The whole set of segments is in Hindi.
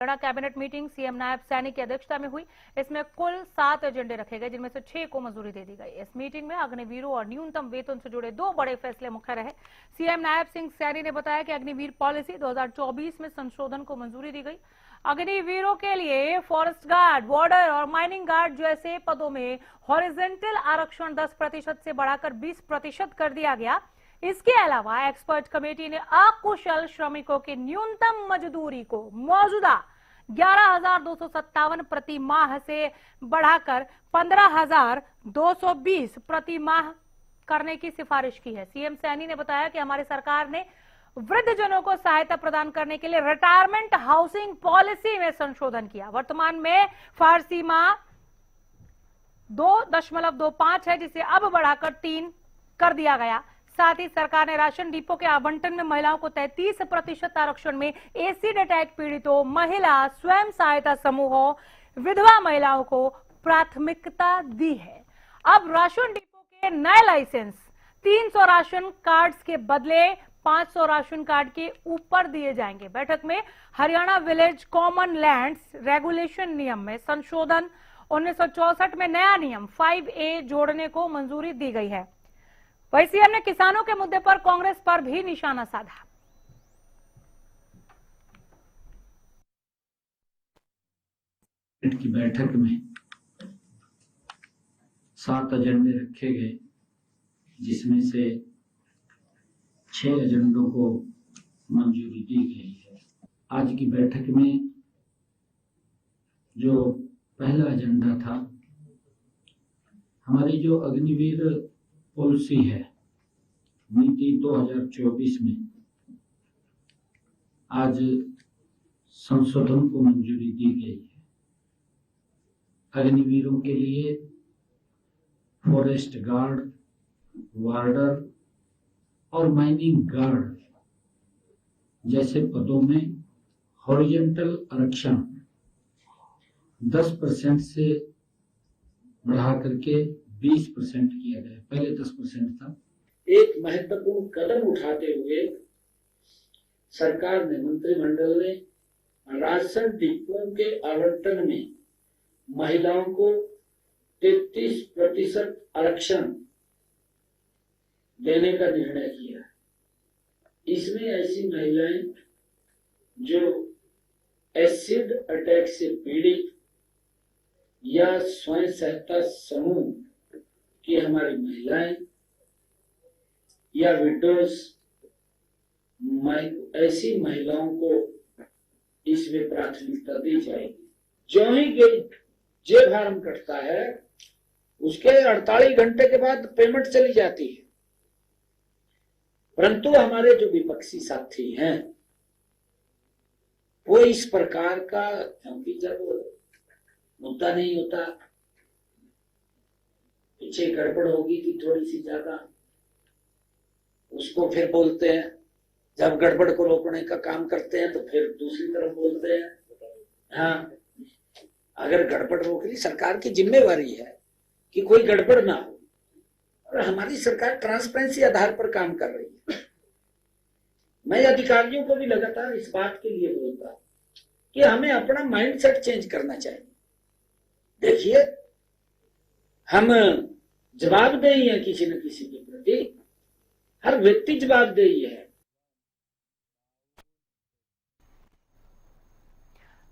Cabinet meeting CM Nayab Saini की अध्यक्षता में हुई। इसमें कुल 7 एजेंडे रखे गए, जिनमें से 6 को मंजूरी दे दी गई। इस मीटिंग में अग्निवीरों और न्यूनतम वेतन से जुड़े 2 बड़े फैसले मुख्य रहे। सीएम नायब सिंह सैनी ने बताया कि अग्निवीर पॉलिसी 2024 में संशोधन को मंजूरी दी गई। अग्निवीरों के लिए फॉरेस्ट गार्ड, बॉर्डर और माइनिंग गार्ड जैसे पदों में हॉरिजॉन्टल आरक्षण 10% से बढ़ाकर 20% कर दिया गया। इसके अलावा एक्सपर्ट कमेटी ने अकुशल श्रमिकों की न्यूनतम मजदूरी को मौजूदा 11,257 प्रति माह से बढ़ाकर 15,220 प्रति माह करने की सिफारिश की है। सीएम सैनी ने बताया कि हमारी सरकार ने वृद्धजनों को सहायता प्रदान करने के लिए रिटायरमेंट हाउसिंग पॉलिसी में संशोधन किया। वर्तमान में फार सीमा 2.25 है, जिसे अब बढ़ाकर 3 कर दिया गया। साथ ही सरकार ने राशन डिपो के आवंटन में महिलाओं को 33% आरक्षण में एसिड अटैक पीड़ितों, महिला स्वयं सहायता समूहों, विधवा महिलाओं को प्राथमिकता दी है। अब राशन डिपो के नए लाइसेंस 300 राशन कार्ड्स के बदले 500 राशन कार्ड के ऊपर दिए जाएंगे। बैठक में Haryana village common lands regulation नियम में संशोधन, 1964 में नया नियम 5A जोड़ने को मंजूरी दी गई है। वहीं सीएम ने किसानों के मुद्दे पर कांग्रेस पर भी निशाना साधा। की बैठक में 7 एजेंडे रखे गए, जिसमें से 6 एजेंडों को मंजूरी दी गई है। आज की बैठक में जो पहला एजेंडा था, हमारी जो अग्निवीर पॉलिसी है नीति 2024 में आज संशोधन को मंजूरी दी गई है। अग्निवीरों के लिए फॉरेस्ट गार्ड, वार्डर और माइनिंग गार्ड जैसे पदों में हॉरिजॉन्टल आरक्षण 10% से बढ़ा करके 20% किया गया। पहले 10% था। एक महत्वपूर्ण कदम उठाते हुए सरकार ने, मंत्रिमंडल ने राशन डिपो के आवंटन में महिलाओं को 33% आरक्षण देने का निर्णय किया। इसमें ऐसी महिलाएं जो एसिड अटैक से पीड़ित या स्वयं सहायता समूह की हमारी महिलाएं या विडोज, ऐसी महिलाओं को इसमें प्राथमिकता दी जाएगी। जो ही जेब फार्म कटता है उसके 48 घंटे के बाद पेमेंट चली जाती है। परंतु हमारे जो विपक्षी साथी हैं वो इस प्रकार का, क्योंकि जब मुद्दा नहीं होता, पीछे गड़बड़ होगी कि थोड़ी सी ज्यादा, उसको फिर बोलते हैं। जब गड़बड़ को रोकने का काम करते हैं तो फिर दूसरी तरफ बोलते हैं। हाँ, अगर गड़बड़ रोकनी सरकार की जिम्मेवारी है कि कोई गड़बड़ ना हो, और हमारी सरकार ट्रांसपेरेंसी आधार पर काम कर रही है। मैं अधिकारियों को भी लगातार इस बात के लिए बोलता हूं कि हमें अपना माइंडसेट चेंज करना चाहिए। देखिए, हम जवाबदेही है किसी न किसी के प्रति, हर व्यक्ति जवाबदेही है।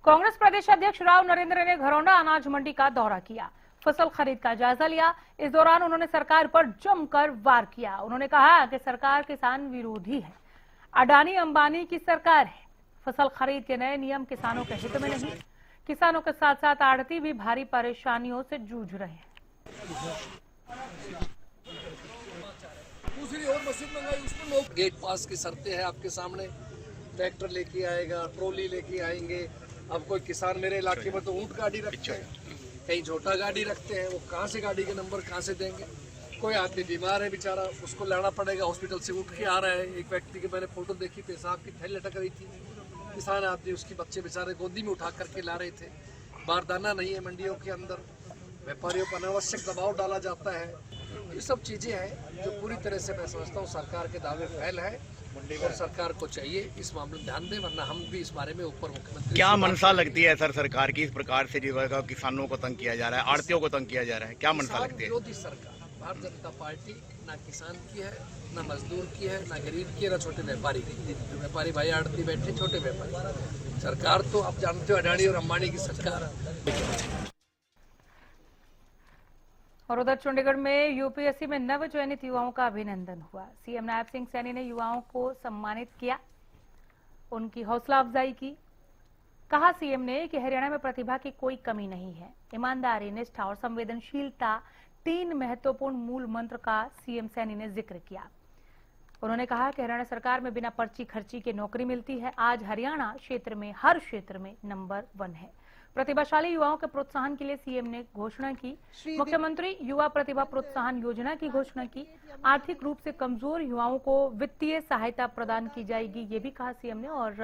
कांग्रेस प्रदेश अध्यक्ष राव नरेंद्र ने घरौंडा अनाज मंडी का दौरा किया, फसल खरीद का जायजा लिया। इस दौरान उन्होंने सरकार पर जमकर वार किया। उन्होंने कहा कि सरकार किसान विरोधी है, अडानी अंबानी की सरकार है। फसल खरीद के नए नियम किसानों के हित में नहीं, किसानों के साथ साथ आड़ती भी भारी परेशानियों से जूझ रहे हैं। दूसरी और मशीन मंगाई, उसमें लोग गेट पास की शर्तें हैं आपके सामने। ट्रैक्टर लेके आएगा, ट्रॉली लेके आएंगे। अब कोई किसान मेरे इलाके में तो ऊंट गाड़ी रखते हैं, कहीं छोटा गाड़ी रखते हैं, वो कहाँ से गाड़ी के नंबर कहाँ से देंगे। कोई आदमी बीमार है बेचारा, उसको लाना पड़ेगा, हॉस्पिटल से उठ के आ रहा है। एक व्यक्ति की मैंने फोटो देखी, पेशाब की थैली लटक रही थी, किसान आदमी, उसकी बच्चे बेचारे गोदी में उठा करके ला रहे थे। बारदाना नहीं है मंडियों के अंदर, व्यापारियों पर अनावश्यक दबाव डाला जाता है। ये सब चीज़ें हैं जो पूरी तरह से मैं समझता हूँ सरकार के दावे फैल है। और सरकार को चाहिए इस मामले में ध्यान दें, वरना हम भी इस बारे में ऊपर मुख्यमंत्री क्या से बात मनसा लगती है सर सरकार की इस प्रकार से जो है किसानों को तंग किया जा रहा है, आड़तियों को तंग किया जा रहा है, क्या मनसा किसान लगती है? विरोधी सरकार भारतीय जनता पार्टी ना किसान की है, ना मजदूर की है, ना गरीब की है, ना छोटे व्यापारी की। जो व्यापारी भाई आड़ती बैठे छोटे व्यापारी, सरकार तो आप जानते हो अडानी और अंबानी की सरकार है। और उधर चंडीगढ़ में यूपीएससी में नव चयनित युवाओं का अभिनंदन हुआ। सीएम नायब सिंह सैनी ने युवाओं को सम्मानित किया, उनकी हौसला अफजाई की। कहा सीएम ने कि हरियाणा में प्रतिभा की कोई कमी नहीं है। ईमानदारी, निष्ठा और संवेदनशीलता 3 महत्वपूर्ण मूल मंत्र का सीएम सैनी ने जिक्र किया। उन्होंने कहा कि हरियाणा सरकार में बिना पर्ची खर्ची के नौकरी मिलती है। आज हरियाणा क्षेत्र में हर क्षेत्र में नंबर 1 है। प्रतिभाशाली युवाओं के प्रोत्साहन के लिए सीएम ने घोषणा की। मुख्यमंत्री युवा प्रतिभा प्रोत्साहन योजना की घोषणा की। आर्थिक रूप से कमजोर युवाओं को वित्तीय सहायता प्रदान की जाएगी, ये भी कहा सीएम ने। और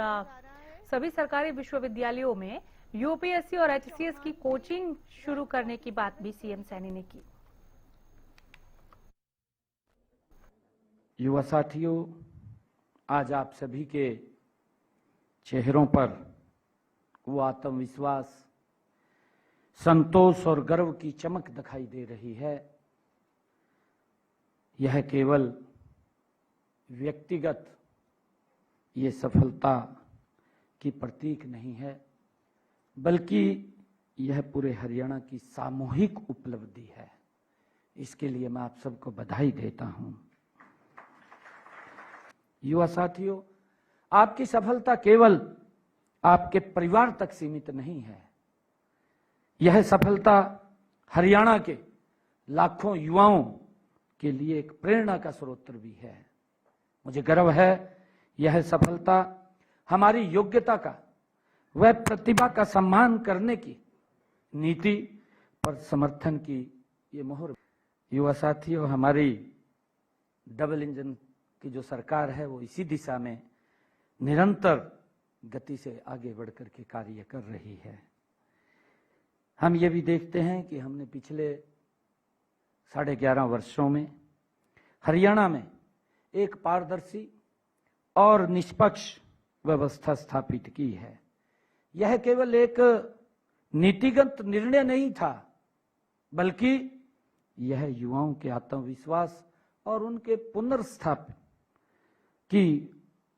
सभी सरकारी विश्वविद्यालयों में यूपीएससी और एचसीएस की कोचिंग शुरू करने की बात भी सीएम सैनी ने की। युवा साथियों, आज आप सभी के चेहरों पर वो आत्मविश्वास, संतोष और गर्व की चमक दिखाई दे रही है। यह केवल व्यक्तिगत ये सफलता की प्रतीक नहीं है, बल्कि यह पूरे हरियाणा की सामूहिक उपलब्धि है। इसके लिए मैं आप सबको बधाई देता हूं। युवा साथियों, आपकी सफलता केवल आपके परिवार तक सीमित नहीं है। यह सफलता हरियाणा के लाखों युवाओं के लिए एक प्रेरणा का स्रोत भी है। मुझे गर्व है, यह सफलता हमारी योग्यता का व प्रतिभा का सम्मान करने की नीति पर समर्थन की ये मोहर। युवा साथियों, हमारी डबल इंजन की जो सरकार है वो इसी दिशा में निरंतर गति से आगे बढ़कर के कार्य कर रही है। हम ये भी देखते हैं कि हमने पिछले 11.5 वर्षों में हरियाणा में एक पारदर्शी और निष्पक्ष व्यवस्था स्थापित की है। यह केवल एक नीतिगत निर्णय नहीं था, बल्कि यह युवाओं के आत्मविश्वास और उनके पुनर्स्थापन की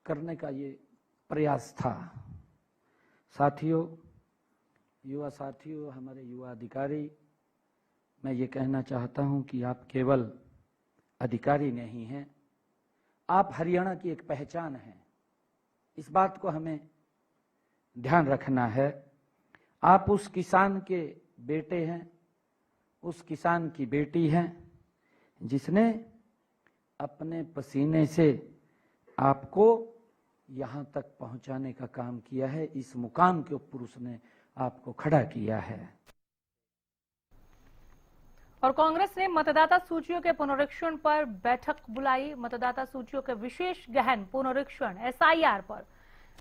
करने का ये प्रयास था। साथियों, युवा साथियों, हमारे युवा अधिकारी, मैं ये कहना चाहता हूं कि आप केवल अधिकारी नहीं हैं, आप हरियाणा की एक पहचान हैं। इस बात को हमें ध्यान रखना है। आप उस किसान के बेटे हैं, उस किसान की बेटी हैं, जिसने अपने पसीने से आपको यहां तक पहुंचाने का काम किया है। इस मुकाम के ऊपर उसने आपको खड़ा किया है। और कांग्रेस ने मतदाता सूचियों के पुनरीक्षण पर बैठक बुलाई। मतदाता सूचियों के विशेष गहन पुनरीक्षण एसआईआर पर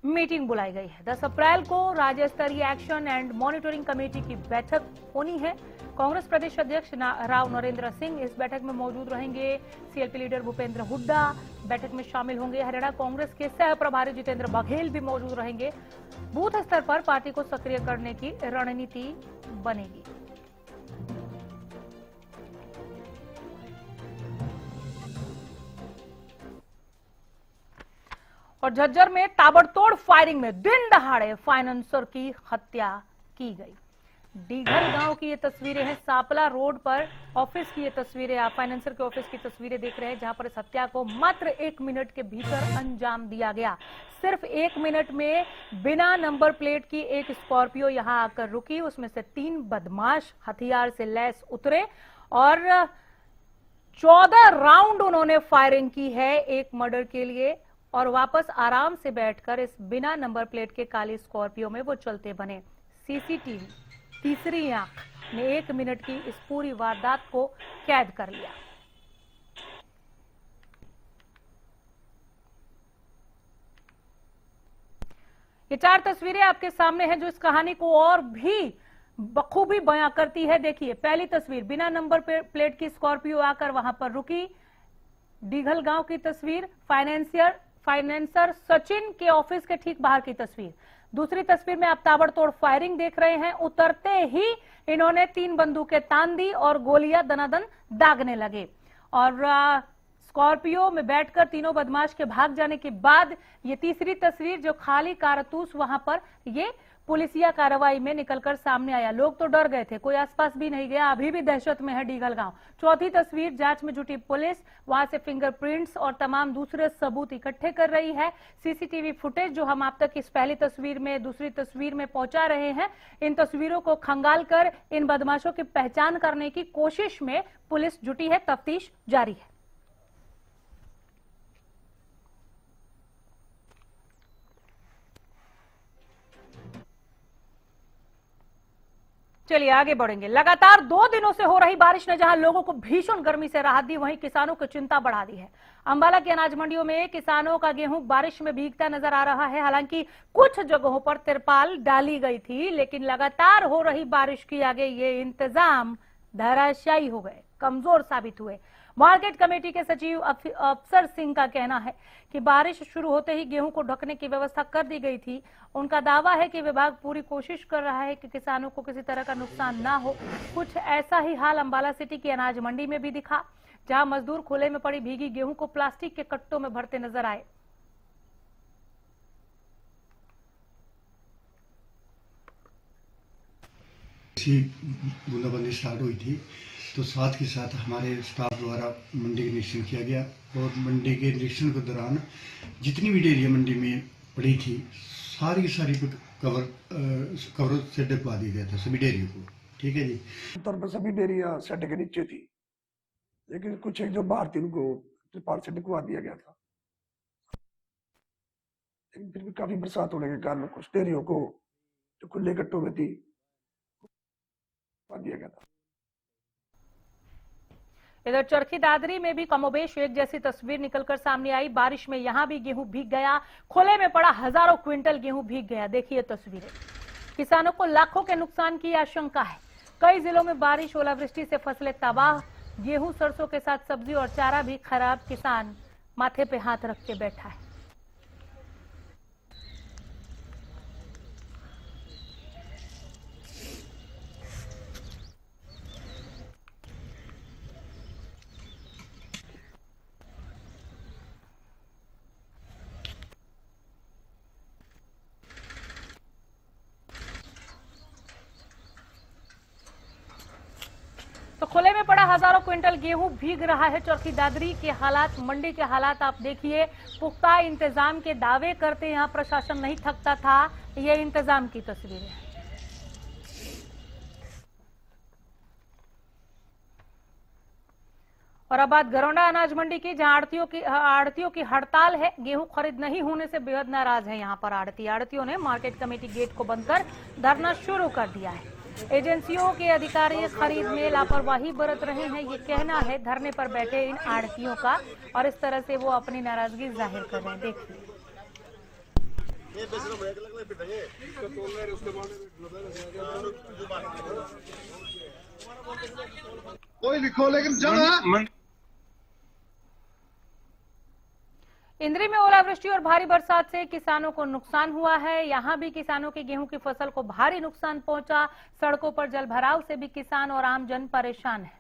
मीटिंग बुलाई गई है। 10 अप्रैल को राज्य स्तरीय एक्शन एंड मॉनिटरिंग कमेटी की बैठक होनी है। कांग्रेस प्रदेश अध्यक्ष राव नरेंद्र सिंह इस बैठक में मौजूद रहेंगे। सीएलपी लीडर भूपेंद्र हुड्डा बैठक में शामिल होंगे। हरियाणा कांग्रेस के सह प्रभारी जितेंद्र बघेल भी मौजूद रहेंगे। बूथ स्तर पर पार्टी को सक्रिय करने की रणनीति बनेगी। और झज्जर में ताबड़तोड़ फायरिंग में दिन दहाड़े फाइनेंसर की हत्या की गई। डीघल गांव की ये तस्वीरें हैं। सापला रोड पर ऑफिस की ये तस्वीरें, आप फाइनेंसर के ऑफिस की तस्वीरें देख रहे हैं, जहां पर इस हत्या को मात्र 1 मिनट के भीतर अंजाम दिया गया। सिर्फ 1 मिनट में बिना नंबर प्लेट की एक स्कॉर्पियो यहां आकर रुकी। उसमें से 3 बदमाश हथियार से लैस उतरे और 14 राउंड उन्होंने फायरिंग की है एक मर्डर के लिए, और वापस आराम से बैठकर इस बिना नंबर प्लेट के काली स्कॉर्पियो में वो चलते बने। सीसीटीवी तीसरी आंख ने 1 मिनट की इस पूरी वारदात को कैद कर लिया। ये 4 तस्वीरें आपके सामने हैं जो इस कहानी को और भी बखूबी बयां करती है। देखिए, पहली तस्वीर, बिना नंबर प्लेट की स्कॉर्पियो आकर वहां पर रुकी। डीघल गांव की तस्वीर, फाइनेंसर सचिन के ऑफिस के ठीक बाहर की तस्वीर। दूसरी तस्वीर में आप ताबड़तोड़ फायरिंग देख रहे हैं। उतरते ही इन्होंने 3 बंदूकें तान दी और गोलियां दनादन दागने लगे और स्कॉर्पियो में बैठकर तीनों बदमाश के भाग जाने के बाद ये तीसरी तस्वीर जो खाली कारतूस वहां पर ये पुलिसिया कार्रवाई में निकलकर सामने आया। लोग तो डर गए थे, कोई आसपास भी नहीं गया, अभी भी दहशत में है डीगल गांव। चौथी तस्वीर, जांच में जुटी पुलिस वहां से फिंगरप्रिंट्स और तमाम दूसरे सबूत इकट्ठे कर रही है। सीसीटीवी फुटेज जो हम आप तक इस पहली तस्वीर में, दूसरी तस्वीर में पहुंचा रहे हैं, इन तस्वीरों को खंगाल कर इन बदमाशों की पहचान करने की कोशिश में पुलिस जुटी है। तफ्तीश जारी है। चलिए आगे बढ़ेंगे। लगातार 2 दिनों से हो रही बारिश ने जहां लोगों को भीषण गर्मी से राहत दी, वहीं किसानों की चिंता बढ़ा दी है। अंबाला की अनाज मंडियों में किसानों का गेहूं बारिश में भीगता नजर आ रहा है। हालांकि कुछ जगहों पर तिरपाल डाली गई थी, लेकिन लगातार हो रही बारिश के आगे ये इंतजाम धराशायी हो गए, कमजोर साबित हुए। मार्केट कमेटी के सचिव अफसर सिंह का कहना है कि बारिश शुरू होते ही गेहूं को ढकने की व्यवस्था कर दी गई थी। उनका दावा है कि विभाग पूरी कोशिश कर रहा है कि किसानों को किसी तरह का नुकसान ना हो। कुछ ऐसा ही हाल अंबाला सिटी की अनाज मंडी में भी दिखा, जहां मजदूर खुले में पड़ी भीगी गेहूं को प्लास्टिक के कट्टों में भरते नजर आए। बूंदाबांदी स्टार्ट हुई थी तो साथ के साथ हमारे स्टाफ द्वारा मंडी का निरीक्षण किया गया और मंडी के निरीक्षण के दौरान जितनी भी डेयरियाँ मंडी में पड़ी थी सारी की सारी कवर से ढकवा दिया गया था सभी डेयरियों को। ठीक है जी, तौर पर सभी डेयरियाँ सेट के नीचे थी, लेकिन कुछ एक जो बाहर थी उनको त्रिपाल से ढकवा दिया गया था। लेकिन फिर भी काफी बरसात होने के कारण कुछ डेयरियों को जो खुले कट्टों में थी दिया गया था। इधर चरखी दादरी में भी कमोबेश एक जैसी तस्वीर निकलकर सामने आई। बारिश में यहां भी गेहूं भीग गया, खुले में पड़ा हजारों क्विंटल गेहूं भीग गया। देखिए तस्वीरें। किसानों को लाखों के नुकसान की आशंका है। कई जिलों में बारिश, ओलावृष्टि से फसलें तबाह, गेहूं, सरसों के साथ सब्जी और चारा भी खराब। किसान माथे पे हाथ रख के बैठा है। तो खुले में पड़ा हजारों क्विंटल गेहूं भीग रहा है। चरखी दादरी के हालात, मंडी के हालात आप देखिए। पुख्ता इंतजाम के दावे करते यहां प्रशासन नहीं थकता था। ये इंतजाम की तस्वीरें हैं। और अब बात गरौंडा अनाज मंडी की, जहां आड़तियों की हड़ताल है। गेहूं खरीद नहीं होने से बेहद नाराज है यहां पर आड़तियों ने मार्केट कमेटी गेट को बंद कर धरना शुरू कर दिया है। एजेंसियों के अधिकारी खरीद में लापरवाही बरत रहे हैं, ये कहना है धरने पर बैठे इन आड़तियों का, और इस तरह से वो अपनी नाराजगी जाहिर कर रहे हैं। देखिए। कोई लिखो लेकिन जगह। इंद्री में ओलावृष्टि और भारी बरसात से किसानों को नुकसान हुआ है। यहां भी किसानों की गेहूं की फसल को भारी नुकसान पहुंचा। सड़कों पर जलभराव से भी किसान और आमजन परेशान है।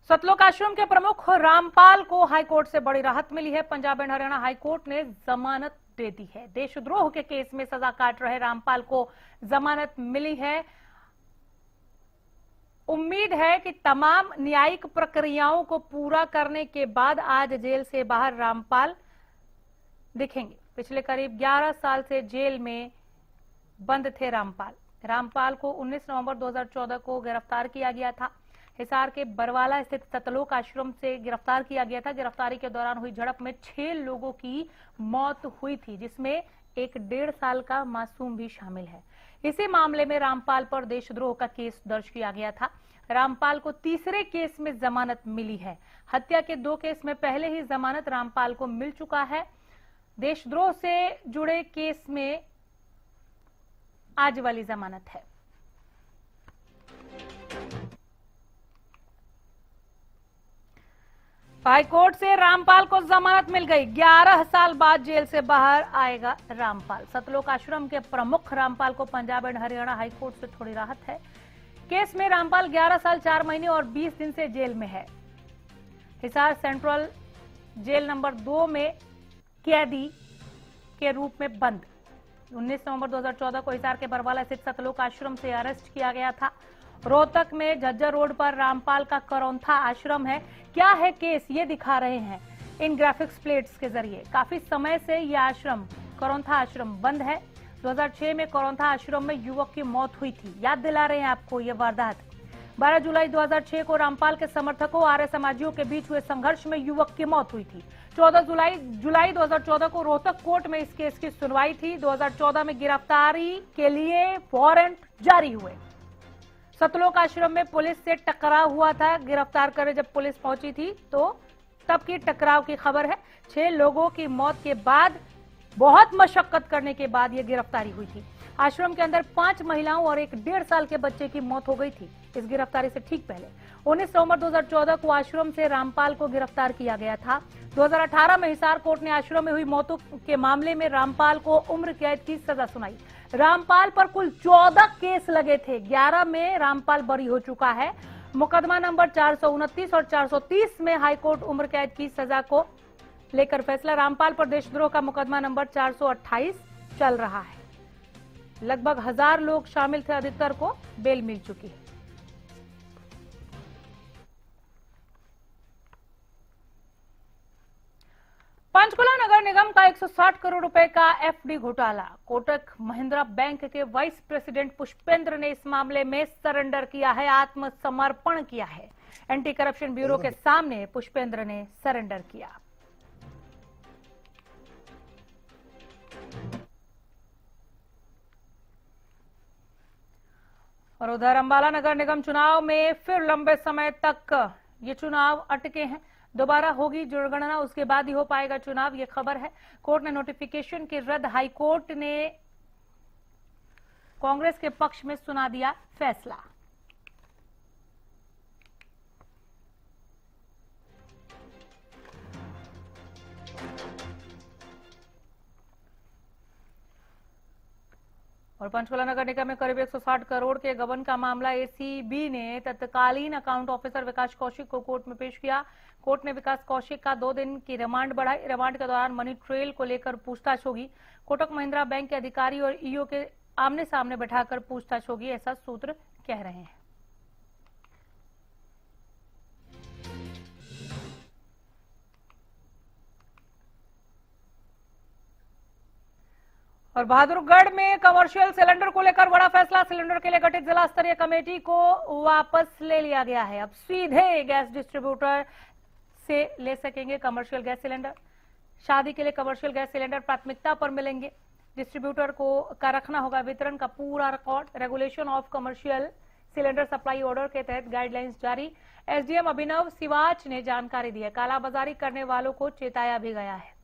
सतलोक आश्रम के प्रमुख रामपाल को हाईकोर्ट से बड़ी राहत मिली है। पंजाब एंड हरियाणा हाईकोर्ट ने जमानत दे दी है। देशद्रोह के केस में सजा काट रहे रामपाल को जमानत मिली है। उम्मीद है कि तमाम न्यायिक प्रक्रियाओं को पूरा करने के बाद आज जेल से बाहर रामपाल दिखेंगे। पिछले करीब 11 साल से जेल में बंद थे रामपाल को 19 नवंबर 2014 को गिरफ्तार किया गया था। हिसार के बरवाला स्थित सतलोक आश्रम से गिरफ्तार किया गया था। गिरफ्तारी के दौरान हुई झड़प में 6 लोगों की मौत हुई थी, जिसमें एक 1.5 साल का मासूम भी शामिल है। इसी मामले में रामपाल पर देशद्रोह का केस दर्ज किया गया था। रामपाल को तीसरे केस में जमानत मिली है। हत्या के 2 केस में पहले ही जमानत रामपाल को मिल चुका है। देशद्रोह से जुड़े केस में आज वाली जमानत है। हाईकोर्ट से रामपाल को जमानत मिल गई। 11 साल बाद जेल से बाहर आएगा रामपाल। सतलोक आश्रम के प्रमुख रामपाल को पंजाब एंड हरियाणा हाईकोर्ट से थोड़ी राहत है। केस में रामपाल 11 साल 4 महीने और 20 दिन से जेल में है। हिसार सेंट्रल जेल नंबर 2 में कैदी के रूप में बंद। 19 नवंबर 2014 को हिसार के बरवाला स्थित सतलोक आश्रम से अरेस्ट किया गया था। रोहतक में झज्जर रोड पर रामपाल का करौंथा आश्रम है। क्या है केस, ये दिखा रहे हैं इन ग्राफिक्स प्लेट्स के जरिए। काफी समय से यह आश्रम, करौंथा आश्रम बंद है। 2006 में करौंथा आश्रम में युवक की मौत हुई थी। याद दिला रहे हैं आपको ये वारदात। 12 जुलाई 2006 को रामपाल के समर्थकों आर्य समाजियों के बीच हुए संघर्ष में युवक की मौत हुई थी। 14 जुलाई 2014 को रोहतक कोर्ट में इस केस की सुनवाई थी। 2014 में गिरफ्तारी के लिए वारंट जारी हुए। सतलोक आश्रम में पुलिस से टकराव हुआ था। गिरफ्तार करने जब पुलिस पहुंची थी तो तब की टकराव की खबर है। 6 लोगों की मौत के बाद, बहुत मशक्कत करने के बाद यह गिरफ्तारी हुई थी। आश्रम के अंदर 5 महिलाओं और एक 1.5 साल के बच्चे की मौत हो गई थी इस गिरफ्तारी से ठीक पहले। 19 नवंबर 2014 को आश्रम से रामपाल को गिरफ्तार किया गया था। 2018 में हिसार कोर्ट ने आश्रम में हुई मौतों के मामले में रामपाल को उम्र कैद की सजा सुनाई। रामपाल पर कुल 14 केस लगे थे। 11 में रामपाल बरी हो चुका है। मुकदमा नंबर 429 और 430 में हाईकोर्ट उम्र कैद की सजा को लेकर फैसला। रामपाल पर देशद्रोह का मुकदमा नंबर 428 चल रहा है। लगभग 1000 लोग शामिल थे। अधिकतर को बेल मिल चुकी है। पंचकुला नगर निगम का 160 करोड़ रुपए का एफडी घोटाला। कोटक महिंद्रा बैंक के वाइस प्रेसिडेंट पुष्पेंद्र ने इस मामले में सरेंडर किया है, आत्मसमर्पण किया है। एंटी करप्शन ब्यूरो के सामने पुष्पेंद्र ने सरेंडर किया। और उधर अंबाला नगर निगम चुनाव में फिर लंबे समय तक ये चुनाव अटके हैं। दोबारा होगी जनगणना, उसके बाद ही हो पाएगा चुनाव, ये खबर है। कोर्ट ने नोटिफिकेशन की रद्द, हाईकोर्ट ने कांग्रेस के पक्ष में सुना दिया फैसला। और पंचकुला नगर निगम में करीब 160 करोड़ के गबन का मामला एसीबी ने तत्कालीन अकाउंट ऑफिसर विकास कौशिक को कोर्ट में पेश किया। कोर्ट ने विकास कौशिक का 2 दिन की रिमांड बढ़ाई। रिमांड के दौरान मनी ट्रेल को लेकर पूछताछ होगी। कोटक महिंद्रा बैंक के अधिकारी और ईओ के आमने सामने बैठाकर पूछताछ होगी, ऐसा सूत्र कह रहे हैं। और बहादुरगढ़ में कमर्शियल सिलेंडर को लेकर बड़ा फैसला। सिलेंडर के लिए गठित जिला स्तरीय कमेटी को वापस ले लिया गया है। अब सीधे गैस डिस्ट्रीब्यूटर से ले सकेंगे कमर्शियल गैस सिलेंडर। शादी के लिए कमर्शियल गैस सिलेंडर प्राथमिकता पर मिलेंगे। डिस्ट्रीब्यूटर को का रखना होगा वितरण का पूरा record. Regulation of commercial cylinder supply order के तहत गाइडलाइंस जारी। एसडीएम अभिनव सिवाच ने जानकारी दी है। कालाबाजारी करने वालों को चेताया भी गया है।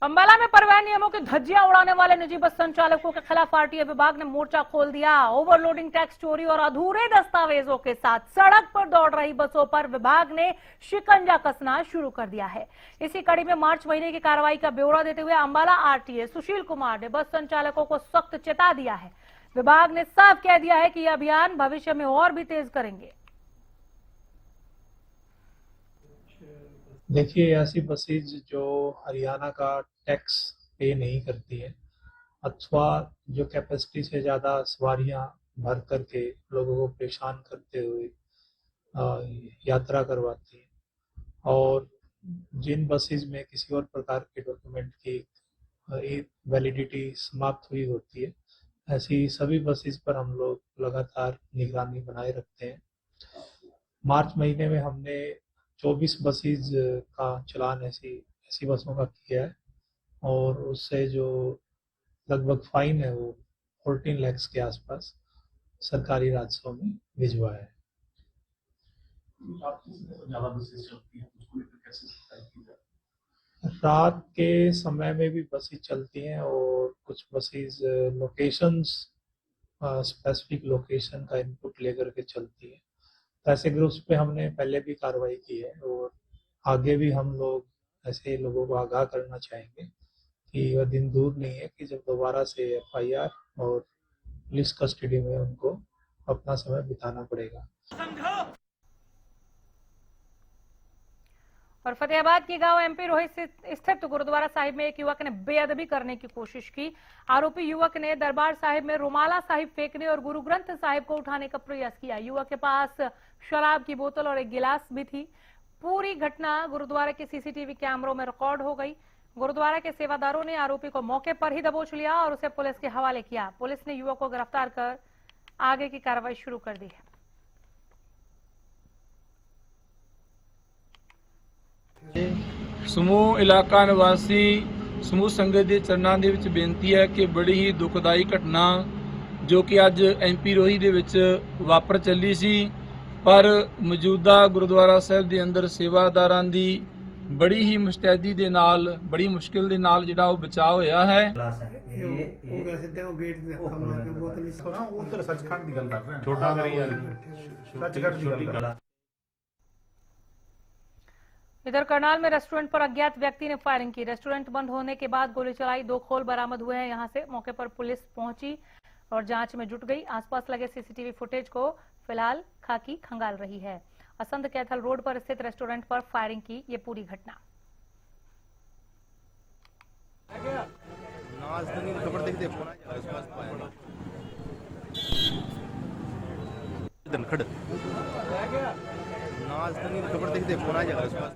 अंबाला में परिवहन नियमों की धज्जियां उड़ाने वाले निजी बस संचालकों के खिलाफ आरटीए विभाग ने मोर्चा खोल दिया। ओवरलोडिंग, टैक्स चोरी और अधूरे दस्तावेजों के साथ सड़क पर दौड़ रही बसों पर विभाग ने शिकंजा कसना शुरू कर दिया है। इसी कड़ी में मार्च महीने की कार्रवाई का ब्यौरा देते हुए अंबाला आरटीए सुशील कुमार ने बस संचालकों को सख्त चेता दिया है। विभाग ने साफ कह दिया है कि यह अभियान भविष्य में और भी तेज करेंगे। देखिए, ऐसी बसेज जो हरियाणा का टैक्स पे नहीं करती है अथवा जो कैपेसिटी से ज़्यादा सवारियां भर करके लोगों को परेशान करते हुए यात्रा करवाती है और जिन बसेज में किसी और प्रकार के डॉक्यूमेंट की वैलिडिटी समाप्त हुई होती है, ऐसी सभी बसेज पर हम लोग लगातार निगरानी बनाए रखते हैं। मार्च महीने में हमने 24 बसेज का चलान ऐसी बसों का किया है और उससे जो लगभग फाइन है वो 14 लाख के आसपास सरकारी राजस्व में भिजवाया है। रात के समय में भी बसें चलती हैं और कुछ बसेस लोकेशंस स्पेसिफिक लोकेशन का इनपुट लेकर के चलती है। तो ऐसे ग्रुप्स पे हमने पहले भी कार्रवाई की है और आगे भी हम लोग ऐसे लोगों को आगाह करना चाहेंगे कि वह दिन दूर नहीं है कि जब दोबारा से FIR और पुलिस कस्टडी में उनको अपना समय बिताना पड़ेगा। और फतेहाबाद के गांव MP रोहित स्थित गुरुद्वारा साहिब में एक युवक ने बेअदबी करने की कोशिश की। आरोपी युवक ने दरबार साहिब में रुमाला साहिब फेंकने और गुरु ग्रंथ साहिब को उठाने का प्रयास किया। युवक के पास शराब की बोतल और एक गिलास भी थी। पूरी घटना गुरुद्वारा के CCTV कैमरों में रिकॉर्ड हो गई। गुरुद्वारा के सेवादारों ने आरोपी को मौके पर ही दबोच लिया और उसे पुलिस के हवाले किया। पुलिस ने युवक को गिरफ्तार कर आगे की कार्रवाई शुरू कर दी है। ਸਮੂਹ ਇਲਾਕਾ ਨਿਵਾਸੀ ਸਮੂਹ ਸੰਗਤ ਦੇ ਚਰਨਾਂ ਦੇ ਵਿੱਚ ਬੇਨਤੀ ਹੈ ਕਿ ਬੜੀ ਹੀ ਦੁਖਦਾਈ ਘਟਨਾ ਜੋ ਕਿ ਅੱਜ MP ਰੋਹੀ ਦੇ ਵਿੱਚ ਵਾਪਰ ਚੱਲੀ ਸੀ, ਪਰ ਮੌਜੂਦਾ ਗੁਰਦੁਆਰਾ ਸਾਹਿਬ ਦੇ ਅੰਦਰ ਸੇਵਾਦਾਰਾਂ ਦੀ ਬੜੀ ਹੀ ਮੁਸਤੈਦੀ ਦੇ ਨਾਲ ਬੜੀ ਮੁਸ਼ਕਿਲ ਦੇ ਨਾਲ ਜਿਹੜਾ ਉਹ ਬਚਾਅ ਹੋਇਆ ਹੈ। इधर करनाल में रेस्टोरेंट पर अज्ञात व्यक्ति ने फायरिंग की। रेस्टोरेंट बंद होने के बाद गोली चलाई। 2 खोल बरामद हुए हैं। यहां से मौके पर पुलिस पहुंची और जांच में जुट गई। आसपास लगे CCTV फुटेज को फिलहाल खाकी खंगाल रही है। असंध कैथल रोड पर स्थित रेस्टोरेंट पर फायरिंग की ये पूरी घटना। खबर देखते फोन आ जाएगा।